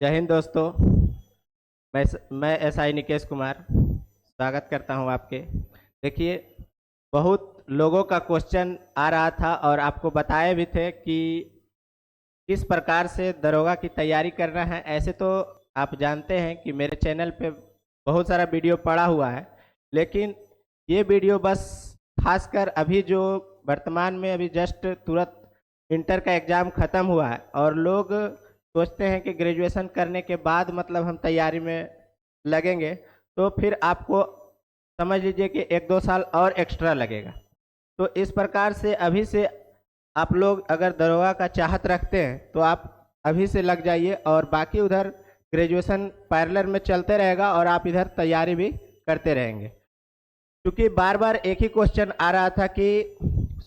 जय हिंद दोस्तों। मैं एसआई निकेश कुमार स्वागत करता हूं आपके। देखिए, बहुत लोगों का क्वेश्चन आ रहा था और आपको बताए भी थे कि किस प्रकार से दरोगा की तैयारी करना है। ऐसे तो आप जानते हैं कि मेरे चैनल पे बहुत सारा वीडियो पड़ा हुआ है, लेकिन ये वीडियो बस खासकर अभी जो वर्तमान में अभी जस्ट तुरंत इंटर का एग्ज़ाम ख़त्म हुआ है और लोग सोचते हैं कि ग्रेजुएशन करने के बाद मतलब हम तैयारी में लगेंगे, तो फिर आपको समझ लीजिए कि 1-2 साल और एक्स्ट्रा लगेगा। तो इस प्रकार से अभी से आप लोग अगर दरोगा का चाहत रखते हैं तो आप अभी से लग जाइए, और बाकी उधर ग्रेजुएशन पैरेलल में चलते रहेगा और आप इधर तैयारी भी करते रहेंगे। क्योंकि बार बार एक ही क्वेश्चन आ रहा था कि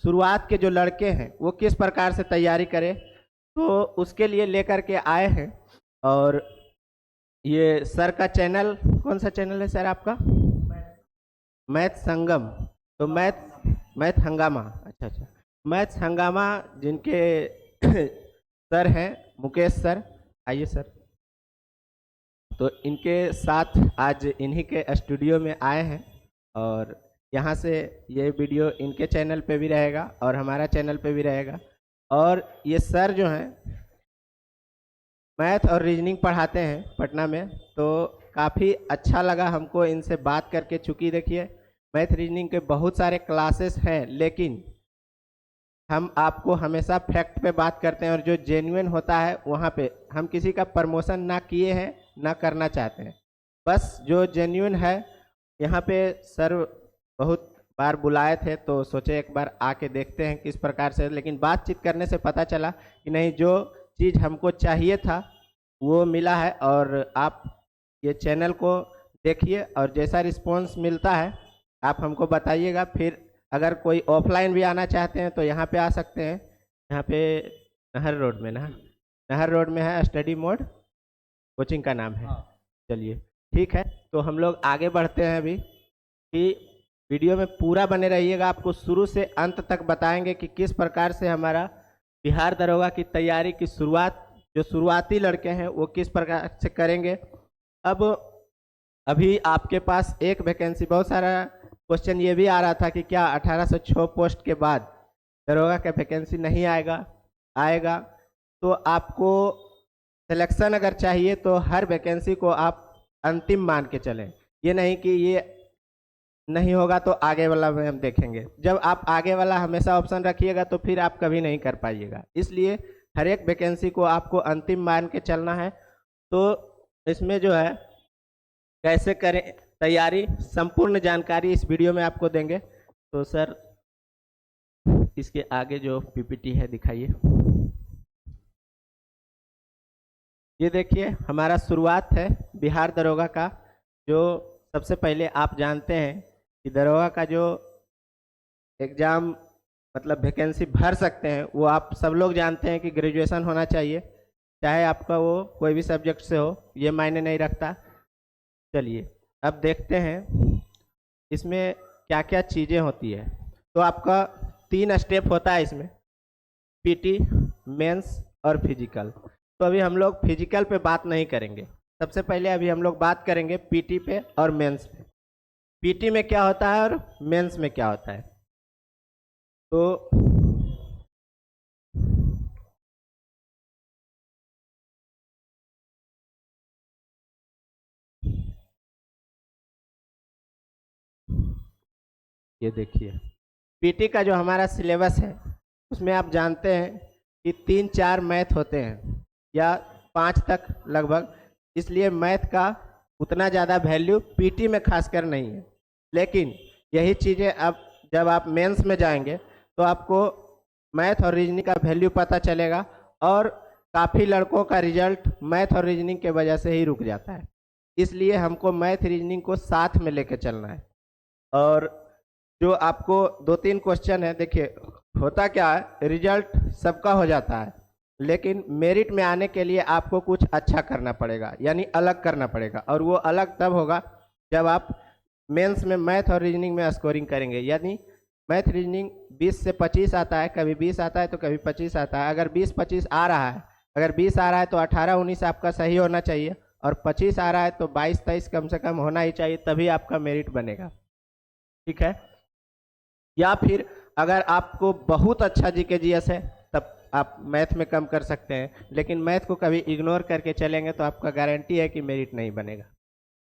शुरुआत के जो लड़के हैं वो किस प्रकार से तैयारी करें, तो उसके लिए लेकर के आए हैं। और ये सर का चैनल, कौन सा चैनल है सर आपका? मैथ संगम। तो मैथ हंगामा, अच्छा अच्छा, मैथ हंगामा जिनके सर हैं मुकेश सर। आइए सर। तो इनके साथ आज इन्हीं के स्टूडियो में आए हैं, और यहाँ से ये वीडियो इनके चैनल पे भी रहेगा और हमारा चैनल पे भी रहेगा। और ये सर जो हैं मैथ और रीजनिंग पढ़ाते हैं पटना में, तो काफ़ी अच्छा लगा हमको इनसे बात करके। चूँकि देखिए, मैथ रीजनिंग के बहुत सारे क्लासेस हैं, लेकिन हम आपको हमेशा फैक्ट पे बात करते हैं, और जो जेन्युइन होता है वहाँ पे हम किसी का प्रमोशन ना किए हैं ना करना चाहते हैं। बस जो जेन्युइन है, यहाँ पे सर बहुत बार बुलाए थे तो सोचे एक बार आके देखते हैं किस प्रकार से। लेकिन बातचीत करने से पता चला कि नहीं, जो चीज़ हमको चाहिए था वो मिला है। और आप ये चैनल को देखिए और जैसा रिस्पॉन्स मिलता है आप हमको बताइएगा। फिर अगर कोई ऑफलाइन भी आना चाहते हैं तो यहाँ पे आ सकते हैं। यहाँ पे नहर रोड में ना, नहर रोड में है स्टडी मोड कोचिंग का नाम है। चलिए ठीक है, तो हम लोग आगे बढ़ते हैं अभी। कि वीडियो में पूरा बने रहिएगा, आपको शुरू से अंत तक बताएंगे कि किस प्रकार से हमारा बिहार दरोगा की तैयारी की शुरुआत, जो शुरुआती लड़के हैं वो किस प्रकार से करेंगे। अब अभी आपके पास एक वैकेंसी, बहुत सारा क्वेश्चन ये भी आ रहा था कि क्या 1806 पोस्ट के बाद दरोगा का वैकेंसी नहीं आएगा? आएगा। तो आपको सिलेक्शन अगर चाहिए तो हर वैकेंसी को आप अंतिम मान के चलें। ये नहीं कि ये नहीं होगा तो आगे वाला में हम देखेंगे। जब आप आगे वाला हमेशा ऑप्शन रखिएगा तो फिर आप कभी नहीं कर पाइएगा। इसलिए हर एक वैकेंसी को आपको अंतिम मान के चलना है। तो इसमें जो है कैसे करें तैयारी, संपूर्ण जानकारी इस वीडियो में आपको देंगे। तो सर इसके आगे जो पीपीटी है दिखाइए। ये देखिए हमारा शुरुआत है बिहार दरोगा का। जो सबसे पहले आप जानते हैं कि दरोगा का जो एग्ज़ाम मतलब वैकेंसी भर सकते हैं वो आप सब लोग जानते हैं कि ग्रेजुएशन होना चाहिए, चाहे आपका वो कोई भी सब्जेक्ट से हो, ये मायने नहीं रखता। चलिए अब देखते हैं इसमें क्या क्या चीज़ें होती है। तो आपका 3 स्टेप होता है इसमें, पीटी, मेंस और फिजिकल। तो अभी हम लोग फिजिकल पे बात नहीं करेंगे, सबसे पहले अभी हम लोग बात करेंगे पीटी पे और मेंस पे। पीटी में क्या होता है और मेंस में क्या होता है। तो ये देखिए, पीटी का जो हमारा सिलेबस है उसमें आप जानते हैं कि 3-4 मैथ होते हैं या 5 तक लगभग। इसलिए मैथ का उतना ज़्यादा वैल्यू पीटी में खासकर नहीं है। लेकिन यही चीज़ें अब जब आप मेंस में जाएंगे तो आपको मैथ और रीजनिंग का वैल्यू पता चलेगा। और काफ़ी लड़कों का रिजल्ट मैथ और रीजनिंग के वजह से ही रुक जाता है। इसलिए हमको मैथ रीजनिंग को साथ में लेके चलना है। और जो आपको 2-3 क्वेश्चन है, देखिए होता क्या है, रिजल्ट सबका हो जाता है, लेकिन मेरिट में आने के लिए आपको कुछ अच्छा करना पड़ेगा, यानी अलग करना पड़ेगा। और वो अलग तब होगा जब आप मेंस में मैथ और रीजनिंग में स्कोरिंग करेंगे। यानी मैथ रीजनिंग 20 से 25 आता है, कभी 20 आता है तो कभी 25 आता है। अगर 20-25 आ रहा है अगर 20 आ रहा है तो 18-19 आपका सही होना चाहिए, और 25 आ रहा है तो 22-23 कम से कम होना ही चाहिए, तभी आपका मेरिट बनेगा। ठीक है। या फिर अगर आपको बहुत अच्छा जीके जीएस है तब आप मैथ में कम कर सकते हैं, लेकिन मैथ को कभी इग्नोर करके चलेंगे तो आपका गारंटी है कि मेरिट नहीं बनेगा।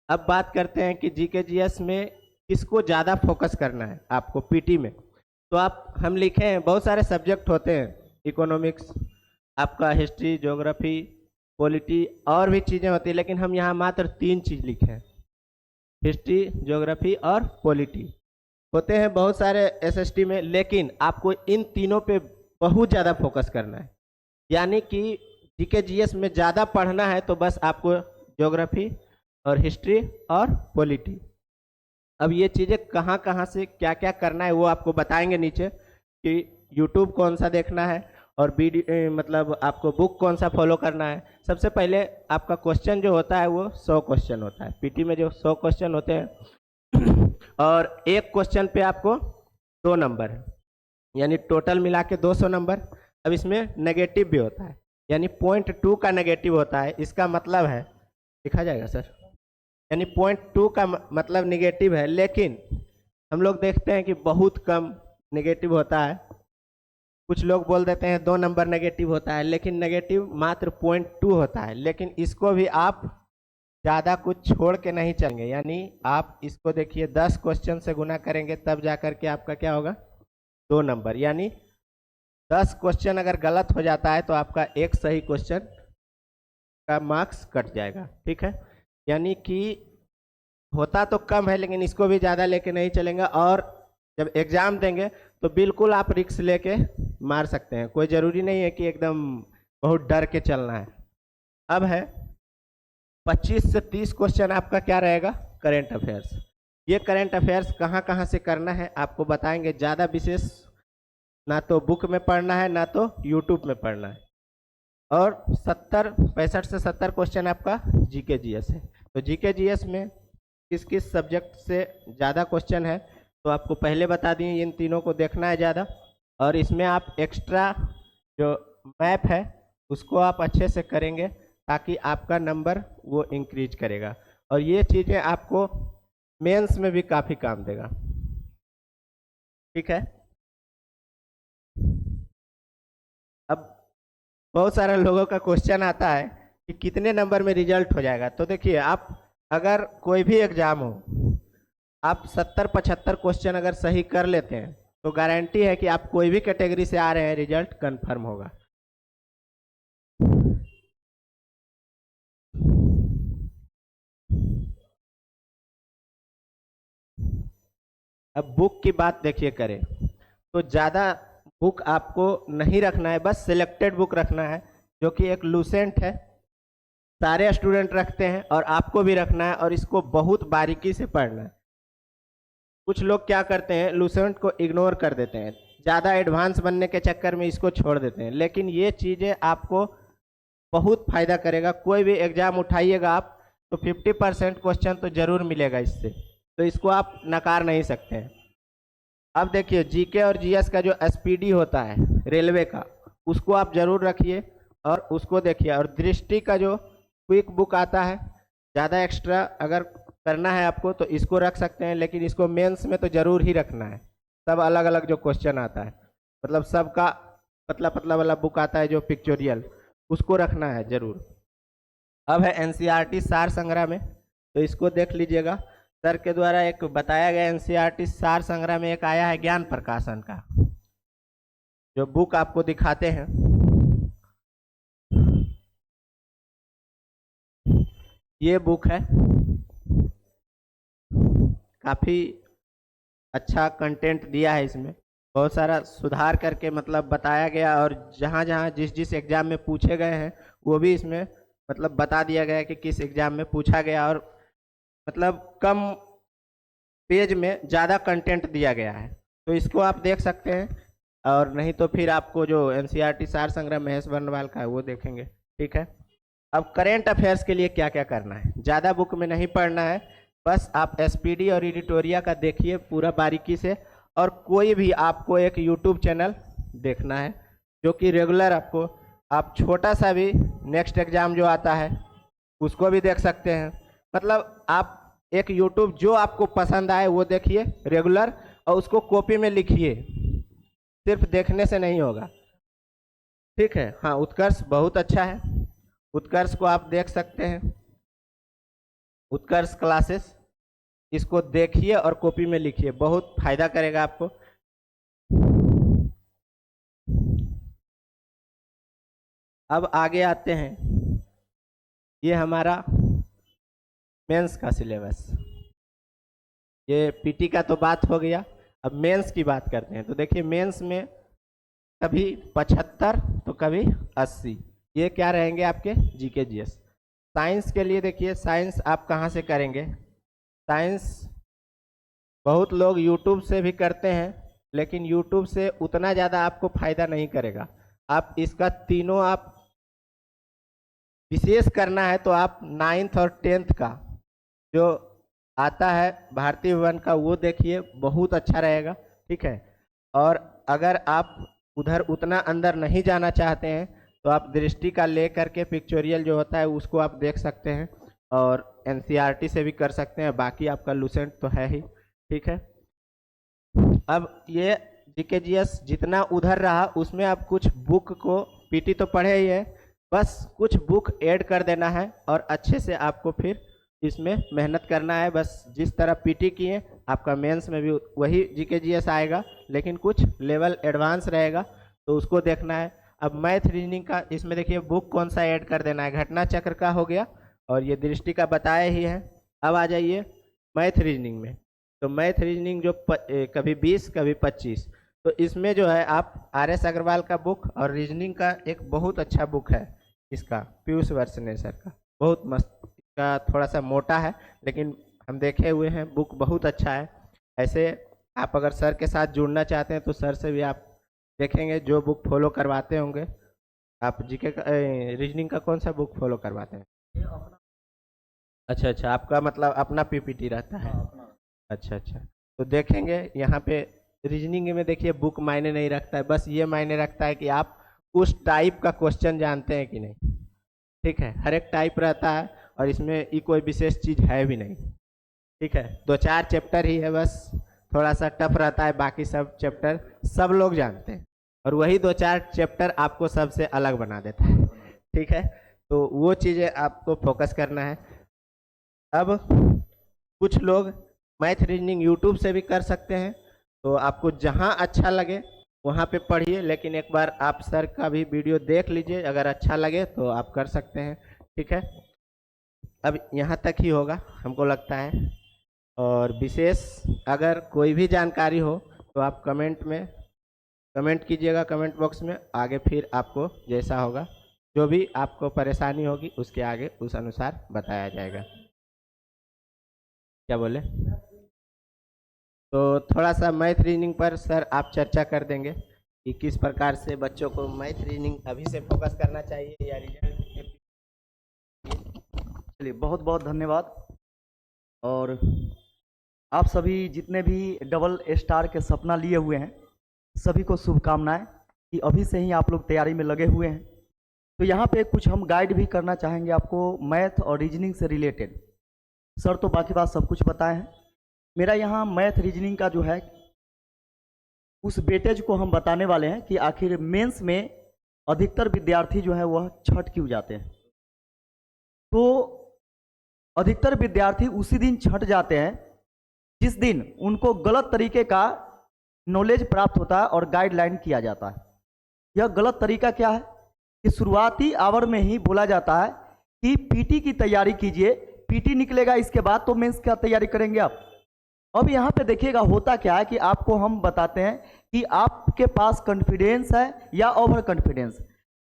अब बात करते हैं कि जीके जीएस में किसको ज़्यादा फोकस करना है आपको पीटी में। तो आप हम लिखे हैं बहुत सारे सब्जेक्ट होते हैं, इकोनॉमिक्स, आपका हिस्ट्री, ज्योग्राफी, पॉलिटी और भी चीज़ें होती है, लेकिन हम यहाँ मात्र 3 चीज़ लिखे हैं, हिस्ट्री, ज्योग्राफी और पॉलिटी। होते हैं बहुत सारे एसएसटी में, लेकिन आपको इन तीनों पे बहुत ज़्यादा फोकस करना है। यानी कि जीके जीएस में ज़्यादा पढ़ना है तो बस आपको ज्योग्राफी और हिस्ट्री और पॉलिटी। अब ये चीज़ें कहाँ कहाँ से क्या क्या करना है वो आपको बताएंगे नीचे, कि यूट्यूब कौन सा देखना है और मतलब आपको बुक कौन सा फॉलो करना है। सबसे पहले आपका क्वेश्चन जो होता है वो 100 क्वेश्चन होता है पीटी में, जो 100 क्वेश्चन होते हैं और एक क्वेश्चन पे आपको 2 नंबर है, यानी टोटल मिला के 200 नंबर। अब इसमें नेगेटिव भी होता है, यानी 0.2 का नेगेटिव होता है। इसका मतलब है, लिखा जाएगा सर, यानी 0.2 का मतलब नेगेटिव है, लेकिन हम लोग देखते हैं कि बहुत कम नेगेटिव होता है। कुछ लोग बोल देते हैं 2 नंबर नेगेटिव होता है, लेकिन नेगेटिव मात्र 0.2 होता है। लेकिन इसको भी आप ज़्यादा कुछ छोड़ के नहीं चलेंगे, यानी आप इसको देखिए 10 क्वेश्चन से गुना करेंगे तब जा कर के आपका क्या होगा, 2 नंबर। यानी 10 क्वेश्चन अगर गलत हो जाता है तो आपका एक सही क्वेश्चन का मार्क्स कट जाएगा। ठीक है, यानी कि होता तो कम है, लेकिन इसको भी ज़्यादा लेके नहीं चलेंगे। और जब एग्ज़ाम देंगे तो बिल्कुल आप रिस्क लेके मार सकते हैं, कोई ज़रूरी नहीं है कि एकदम बहुत डर के चलना है। अब है 25 से 30 क्वेश्चन आपका क्या रहेगा, करेंट अफेयर्स। ये करेंट अफेयर्स कहाँ कहाँ से करना है आपको बताएंगे। ज़्यादा विशेष ना तो बुक में पढ़ना है ना तो यूट्यूब में पढ़ना है। और 65 से 70 क्वेश्चन आपका जीके जीएस है। तो जीके जीएस में किस किस सब्जेक्ट से ज़्यादा क्वेश्चन है तो आपको पहले बता दिए, इन तीनों को देखना है ज़्यादा। और इसमें आप एक्स्ट्रा जो मैप है उसको आप अच्छे से करेंगे ताकि आपका नंबर वो इंक्रीज करेगा, और ये चीज़ें आपको मेंस में भी काफ़ी काम देगा। ठीक है। अब बहुत सारे लोगों का क्वेश्चन आता है कि कितने नंबर में रिजल्ट हो जाएगा। तो देखिए, आप अगर कोई भी एग्जाम हो, आप 70-75 क्वेश्चन अगर सही कर लेते हैं तो गारंटी है कि आप कोई भी कैटेगरी से आ रहे हैं, रिजल्ट कंफर्म होगा। अब बुक की बात देखिए करें तो ज़्यादा बुक आपको नहीं रखना है, बस सिलेक्टेड बुक रखना है जो कि एक लूसेंट है, सारे स्टूडेंट रखते हैं और आपको भी रखना है, और इसको बहुत बारीकी से पढ़ना है। कुछ लोग क्या करते हैं, लूसेंट को इग्नोर कर देते हैं, ज़्यादा एडवांस बनने के चक्कर में इसको छोड़ देते हैं, लेकिन ये चीज़ें आपको बहुत फ़ायदा करेगा। कोई भी एग्ज़ाम उठाइएगा आप तो 50% क्वेश्चन तो ज़रूर मिलेगा इससे, तो इसको आप नकार नहीं सकते हैं। अब देखिए, जीके और जीएस का जो एसपीडी होता है रेलवे का, उसको आप ज़रूर रखिए और उसको देखिए। और दृष्टि का जो क्विक बुक आता है, ज़्यादा एक्स्ट्रा अगर करना है आपको तो इसको रख सकते हैं, लेकिन इसको मेंस में तो ज़रूर ही रखना है। सब अलग अलग जो क्वेश्चन आता है, मतलब सबका पतला पतला वाला बुक आता है जो पिक्चोरियल, उसको रखना है ज़रूर। अब है एनसीईआरटी सार संग्रह में, तो इसको देख लीजिएगा। सर के द्वारा एक बताया गया एनसीईआरटी सार संग्रह में एक आया है ज्ञान प्रकाशन का, जो बुक आपको दिखाते हैं। ये बुक है, काफ़ी अच्छा कंटेंट दिया है इसमें, बहुत सारा सुधार करके मतलब बताया गया, और जहाँ जहाँ जिस जिस एग्ज़ाम में पूछे गए हैं वो भी इसमें मतलब बता दिया गया है कि किस एग्ज़ाम में पूछा गया, और मतलब कम पेज में ज़्यादा कंटेंट दिया गया है। तो इसको आप देख सकते हैं, और नहीं तो फिर आपको जो एनसीईआरटी सार संग्रह महेश वर्णवाल का है वो देखेंगे। ठीक है। अब करेंट अफेयर्स के लिए क्या क्या करना है, ज़्यादा बुक में नहीं पढ़ना है, बस आप एसपीडी और एडिटोरिया का देखिए पूरा बारीकी से, और कोई भी आपको एक यूट्यूब चैनल देखना है जो कि रेगुलर आपको आप छोटा सा भी नेक्स्ट एग्जाम जो आता है उसको भी देख सकते हैं। मतलब आप एक यूट्यूब जो आपको पसंद आए वो देखिए रेगुलर, और उसको कॉपी में लिखिए, सिर्फ देखने से नहीं होगा। ठीक है। हाँ, उत्कर्ष बहुत अच्छा है, उत्कर्ष को आप देख सकते हैं, उत्कर्ष क्लासेस, इसको देखिए और कॉपी में लिखिए, बहुत फायदा करेगा आपको। अब आगे आते हैं, ये हमारा मेंस का सिलेबस। ये पीटी का तो बात हो गया, अब मेंस की बात करते हैं। तो देखिए मेंस में कभी 75 तो कभी 80, ये क्या रहेंगे आपके जीके जीएस। साइंस के लिए देखिए, साइंस आप कहाँ से करेंगे? साइंस बहुत लोग यूट्यूब से भी करते हैं, लेकिन यूट्यूब से उतना ज़्यादा आपको फायदा नहीं करेगा। आप इसका तीनों आप विशेष करना है तो आप 9th और 10th का जो आता है भारतीय भवन का वो देखिए, बहुत अच्छा रहेगा। ठीक है। और अगर आप उधर उतना अंदर नहीं जाना चाहते हैं तो आप दृष्टि का ले करके पिक्चोरियल जो होता है उसको आप देख सकते हैं, और एनसीईआरटी से भी कर सकते हैं, बाकी आपका लुसेंट तो है ही। ठीक है। अब ये जीकेजीएस जितना उधर रहा उसमें आप कुछ बुक को, पीटी तो पढ़े ही है, बस कुछ बुक ऐड कर देना है और अच्छे से आपको फिर इसमें मेहनत करना है। बस जिस तरह पीटी किए आपका मेंस में भी वही जीकेजीएस आएगा, लेकिन कुछ लेवल एडवांस रहेगा, तो उसको देखना है। अब मैथ रीजनिंग का इसमें देखिए बुक कौन सा ऐड कर देना है, घटना चक्र का हो गया और ये दृष्टि का बताया ही है। अब आ जाइए मैथ रीजनिंग में। तो मैथ रीजनिंग जो कभी 20 कभी 25, तो इसमें जो है आप RS अग्रवाल का बुक और रीजनिंग का एक बहुत अच्छा बुक है इसका, पीयूष वर्षने सर का, बहुत मस्त। इसका थोड़ा सा मोटा है लेकिन हम देखे हुए हैं, बुक बहुत अच्छा है। ऐसे आप अगर सर के साथ जुड़ना चाहते हैं तो सर से भी आप देखेंगे जो बुक फॉलो करवाते होंगे। आप जीके का रीजनिंग का कौन सा बुक फॉलो करवाते हैं? अच्छा अच्छा, आपका मतलब अपना पीपीटी रहता है। अच्छा अच्छा, तो देखेंगे यहाँ पे रीजनिंग में देखिए बुक मायने नहीं रखता है, बस ये मायने रखता है कि आप उस टाइप का क्वेश्चन जानते हैं कि नहीं। ठीक है, हर एक टाइप रहता है और इसमें ये कोई विशेष चीज़ है भी नहीं। ठीक है, 2-4 चैप्टर ही है बस, थोड़ा सा टफ रहता है, बाकी सब चैप्टर सब लोग जानते हैं, और वही 2-4 चैप्टर आपको सबसे अलग बना देता है। ठीक है, तो वो चीज़ें आपको फोकस करना है। अब कुछ लोग मैथ रीजनिंग यूट्यूब से भी कर सकते हैं, तो आपको जहाँ अच्छा लगे वहाँ पे पढ़िए, लेकिन एक बार आप सर का भी वीडियो देख लीजिए, अगर अच्छा लगे तो आप कर सकते हैं। ठीक है, अब यहाँ तक ही होगा हमको लगता है, और विशेष अगर कोई भी जानकारी हो तो आप कमेंट कीजिएगा, कमेंट बॉक्स में। आगे फिर आपको जैसा होगा, जो भी आपको परेशानी होगी उसके आगे उस अनुसार बताया जाएगा। क्या बोले? तो थोड़ा सा मैथ रीजनिंग पर सर आप चर्चा कर देंगे कि किस प्रकार से बच्चों को मैथ रीजनिंग अभी से फोकस करना चाहिए या रिजल्ट। चलिए, बहुत बहुत धन्यवाद। और आप सभी जितने भी डबल स्टार के सपना लिए हुए हैं, सभी को शुभकामनाएं कि अभी से ही आप लोग तैयारी में लगे हुए हैं। तो यहाँ पे कुछ हम गाइड भी करना चाहेंगे आपको मैथ और रीजनिंग से रिलेटेड। सर तो बाकी बात सब कुछ बताए हैं, मेरा यहाँ मैथ रीजनिंग का जो है उस वेटेज को हम बताने वाले हैं कि आखिर मेंस में अधिकतर विद्यार्थी जो है वह छठ क्यों जाते हैं। तो अधिकतर विद्यार्थी उसी दिन छठ जाते हैं जिस दिन उनको गलत तरीके का नॉलेज प्राप्त होता है और गाइडलाइन किया जाता है। यह गलत तरीका क्या है कि शुरुआती आवर में ही बोला जाता है कि पीटी की तैयारी कीजिए, पीटी निकलेगा इसके बाद तो मेंस का तैयारी करेंगे आप। अब यहाँ पे देखिएगा होता क्या है कि आपको हम बताते हैं कि आपके पास कॉन्फिडेंस है या ओवर कॉन्फिडेंस।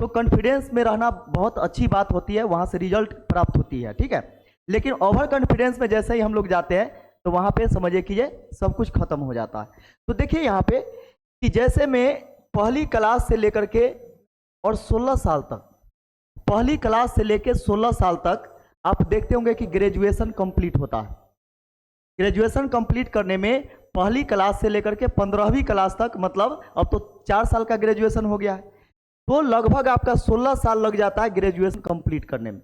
तो कॉन्फिडेंस में रहना बहुत अच्छी बात होती है, वहाँ से रिजल्ट प्राप्त होती है। ठीक है, लेकिन ओवर कॉन्फिडेंस में जैसे ही हम लोग जाते हैं तो वहाँ पे समझिए कि ये सब कुछ खत्म हो जाता है। तो देखिए यहाँ पे कि जैसे मैं पहली क्लास से लेकर के और 16 साल तक, पहली क्लास से लेकर 16 साल तक आप देखते होंगे कि ग्रेजुएशन कंप्लीट होता है। ग्रेजुएशन कंप्लीट करने में पहली क्लास से लेकर के 15वीं क्लास तक, मतलब अब तो 4 साल का ग्रेजुएशन हो गया है। तो लगभग आपका 16 साल लग जाता है ग्रेजुएशन कंप्लीट करने में।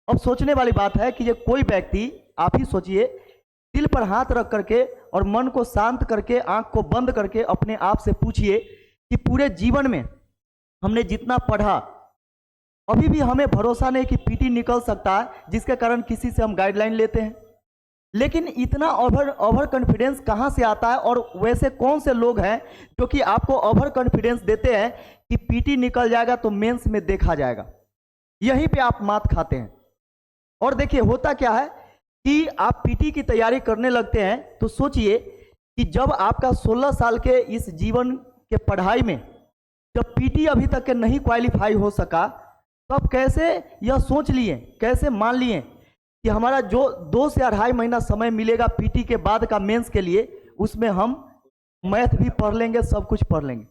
अब सोचने वाली बात है कि ये कोई व्यक्ति, आप ही सोचिए, दिल पर हाथ रख करके और मन को शांत करके आंख को बंद करके अपने आप से पूछिए कि पूरे जीवन में हमने जितना पढ़ा, अभी भी हमें भरोसा नहीं कि पीटी निकल सकता है, जिसके कारण किसी से हम गाइडलाइन लेते हैं। लेकिन इतना ओवर कॉन्फिडेंस कहाँ से आता है, और वैसे कौन से लोग हैं जो कि आपको ओवर कॉन्फिडेंस देते हैं कि पीटी निकल जाएगा तो मेंस में देखा जाएगा। यहीं पे आप मात खाते हैं। और देखिए होता क्या है कि आप पीटी की तैयारी करने लगते हैं तो सोचिए कि जब आपका 16 साल के इस जीवन के पढ़ाई में जब पीटी अभी तक के नहीं क्वालिफाई हो सका, तो आप कैसे यह सोच लिए, कैसे मान लिए कि हमारा जो 2 से 2.5 महीना समय मिलेगा पीटी के बाद का मेंस के लिए, उसमें हम मैथ भी पढ़ लेंगे, सब कुछ पढ़ लेंगे।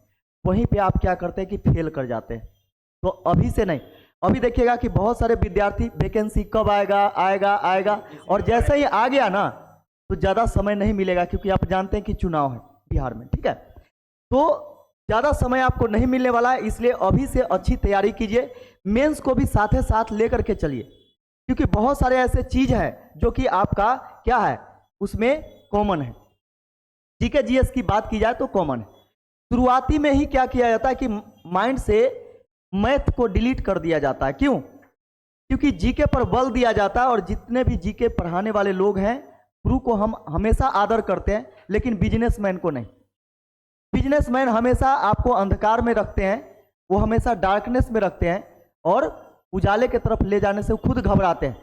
वहीं पे आप क्या करते हैं कि फेल कर जाते हैं। तो अभी से नहीं, अभी देखिएगा कि बहुत सारे विद्यार्थी वैकेंसी कब आएगा आएगा आएगा, और जैसे ही आ गया ना तो ज़्यादा समय नहीं मिलेगा, क्योंकि आप जानते हैं कि चुनाव है बिहार में, ठीक है। तो ज़्यादा समय आपको नहीं मिलने वाला है, इसलिए अभी से अच्छी तैयारी कीजिए। मेंस को भी साथ साथ लेकर के चलिए, क्योंकि बहुत सारे ऐसे चीज है जो कि आपका क्या है, उसमें कॉमन है। जीके जीएस की बात की जाए तो कॉमन है। शुरुआती में ही क्या किया जाता है कि माइंड से मैथ को डिलीट कर दिया जाता है। क्यों? क्योंकि जीके पर बल दिया जाता है, और जितने भी जीके पढ़ाने वाले लोग हैं, गुरु को हम हमेशा आदर करते हैं, लेकिन बिजनेसमैन को नहीं। बिजनेसमैन हमेशा आपको अंधकार में रखते हैं, वो हमेशा डार्कनेस में रखते हैं, और उजाले की तरफ ले जाने से वो खुद घबराते हैं,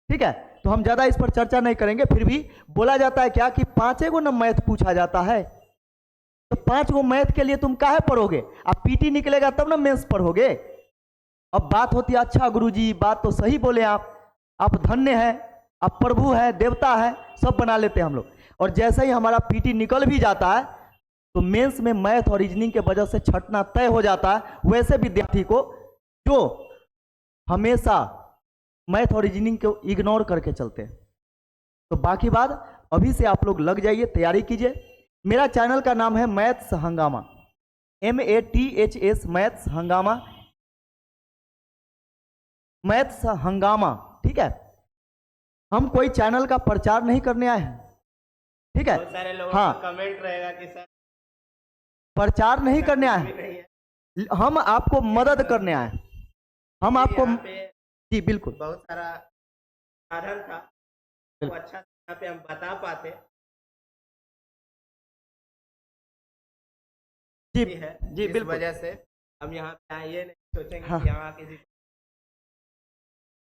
ठीक है। तो हम ज़्यादा इस पर चर्चा नहीं करेंगे। फिर भी बोला जाता है क्या कि 5 गो न मैथ पूछा जाता है, तो 5 गो मैथ के लिए तुम काहे पढ़ोगे? आप पीटी निकलेगा तब ना मेंस पढ़ोगे। अब बात होती है, अच्छा गुरुजी बात तो सही बोले आप धन्य हैं, आप प्रभु हैं, देवता हैं, सब बना लेते हैं हम लोग। और जैसे ही हमारा पीटी निकल भी जाता है तो मेंस में मैथ और रीजनिंग के वजह से छटना तय हो जाता है। वैसे विद्यार्थी को जो हमेशा मैथ और रीजनिंग को इग्नोर करके चलते हैं, तो बाकी बात अभी से आप लोग लग जाइए, तैयारी कीजिए। मेरा चैनल का नाम है मैथ्स हंगामा, MATHS मैथ्स हंगामा, मैथ्स हंगामा, ठीक है। हम कोई चैनल का प्रचार नहीं करने आए हैं, ठीक है। बहुत सारे लोगों हाँ, का कमेंट रहेगा कि सर प्रचार नहीं करने आए भी नहीं है। हैं, हम आपको मदद करने आए हैं। हम आपको, यहाँ पे जी बिल्कुल बहुत सारा साधन था, तो अच्छा से यहाँ पे हम बता पाते जी भी है। जी इस बिल्कुल। वजह से हम यहाँ पे आए, ये नहीं सोचेंगे हाँ, कि यहाँ किसी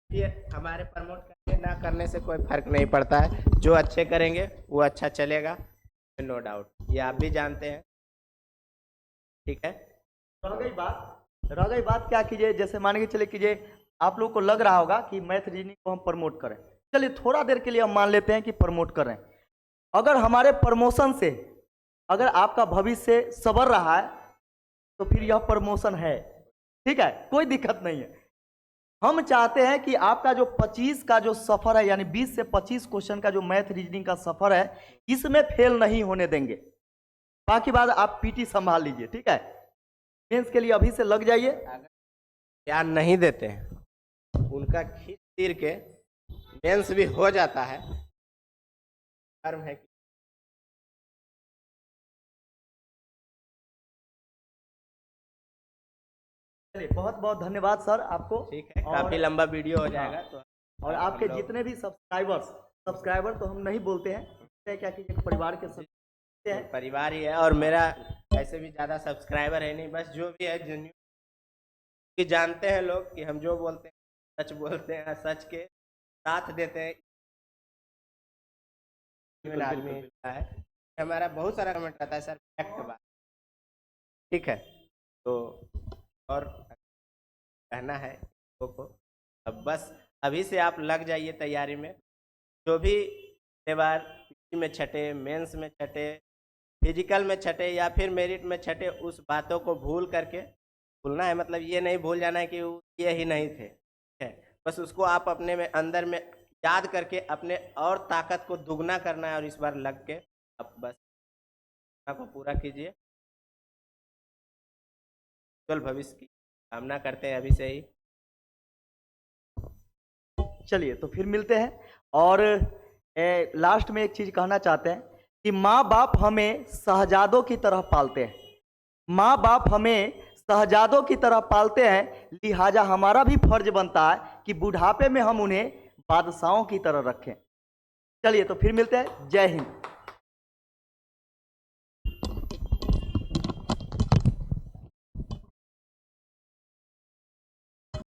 ये हमारे प्रमोट करने ना करने से कोई फर्क नहीं पड़ता है। जो अच्छे करेंगे वो अच्छा चलेगा, नो डाउट, ये आप भी जानते हैं, ठीक है। रह गई बात क्या कीजिए, जैसे मान के चले कीजिए आप लोग को लग रहा होगा कि मैथ रीजनिंग को हम प्रमोट करें। चलिए थोड़ा देर के लिए हम मान लेते हैं कि प्रमोट कर रहे हैं। अगर हमारे प्रमोशन से अगर आपका भविष्य संवर रहा है तो फिर यह प्रमोशन है, ठीक है, कोई दिक्कत नहीं है। हम चाहते हैं कि आपका जो 25 का जो सफर है, यानी 20 से 25 क्वेश्चन का जो मैथ रीजनिंग का सफर है, इसमें फेल नहीं होने देंगे। बाकी बात आप पीटी संभाल लीजिए, ठीक है। मेंस के लिए अभी से लग जाइए। ध्यान नहीं देते हैं, उनका खींच तीर के मेंस भी हो जाता है, कर्म है। चलिए बहुत बहुत धन्यवाद सर आपको। ठीक है, काफी लंबा वीडियो हो जाएगा तो। और आपके जितने भी सब्सक्राइबर तो हम नहीं बोलते हैं, क्या कि एक परिवार के सदस्य हैं। परिवार ही है, और मेरा ऐसे भी ज़्यादा सब्सक्राइबर है नहीं, बस जो भी है जेन्युइन कि जानते हैं लोग कि हम जो बोलते हैं सच बोलते हैं, सच के साथ देते हैं। आदमी है, हमारा बहुत सारा कमेंट रहता है सर फैक्ट बात, ठीक है। तो और कहना है लोगों को, अब बस अभी से आप लग जाइए तैयारी में। जो भी बार में छटे, मेंस में छटे, फिजिकल में छटे या फिर मेरिट में छटे, उस बातों को भूल करके भूलना है, मतलब ये नहीं भूल जाना है कि ये ही नहीं थे, है। बस उसको आप अपने में अंदर में याद करके अपने और ताकत को दुगना करना है, और इस बार लग के अब बस को पूरा कीजिए, उज्जवल भविष्य की कामना करते हैं अभी से ही। चलिए तो फिर मिलते हैं। और लास्ट में एक चीज कहना चाहते हैं कि माँ बाप हमें शहजादों की तरह पालते हैं। माँ बाप हमें शहजादों की तरह पालते हैं, लिहाजा हमारा भी फर्ज बनता है कि बुढ़ापे में हम उन्हें बादशाहों की तरह रखें। चलिए तो फिर मिलते हैं। जय हिंद।